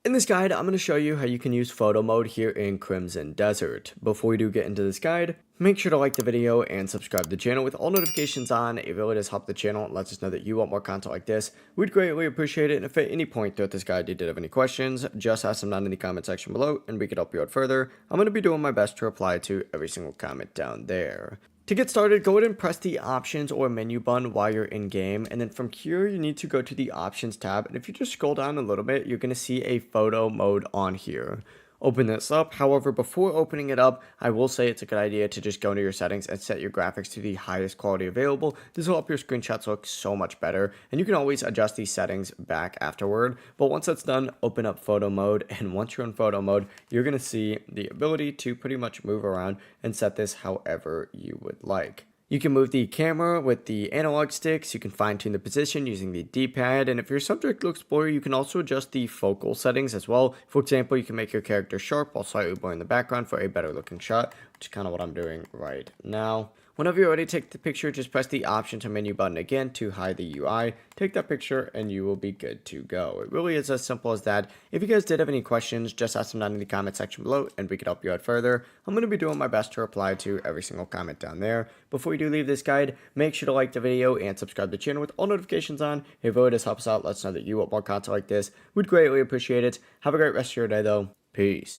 In this guide, I'm going to show you how you can use photo mode here in Crimson Desert. Before we do get into this guide, make sure to like the video and subscribe to the channel with all notifications on. It really does help the channel and lets us know that you want more content like this. We'd greatly appreciate it, and if at any point throughout this guide you did have any questions, just ask them down in the comment section below and we can help you out further. I'm going to be doing my best to reply to every single comment down there. To get started, go ahead and press the options or menu button while you're in game, and then from here you need to go to the options tab, and if you just scroll down a little bit, you're going to see a photo mode on here. Open this up. However, before opening it up, I will say it's a good idea to just go into your settings and set your graphics to the highest quality available. This will help your screenshots look so much better, and you can always adjust these settings back afterward. But once that's done, open up photo mode, and once you're in photo mode, you're going to see the ability to pretty much move around and set this however you would like. You can move the camera with the analog sticks, you can fine tune the position using the D-pad, and if your subject looks blurry, you can also adjust the focal settings as well. For example, you can make your character sharp while slightly blurring the background for a better looking shot, which is kind of what I'm doing right now. Whenever you're ready to take the picture, just press the options or menu button again to hide the UI, take that picture, and you will be good to go. It really is as simple as that. If you guys did have any questions, just ask them down in the comment section below, and we can help you out further. I'm going to be doing my best to reply to every single comment down there. Before you do leave this guide, make sure to like the video and subscribe to the channel with all notifications on. It really does help us out. Let us know that you want more content like this. We'd greatly appreciate it. Have a great rest of your day, though. Peace.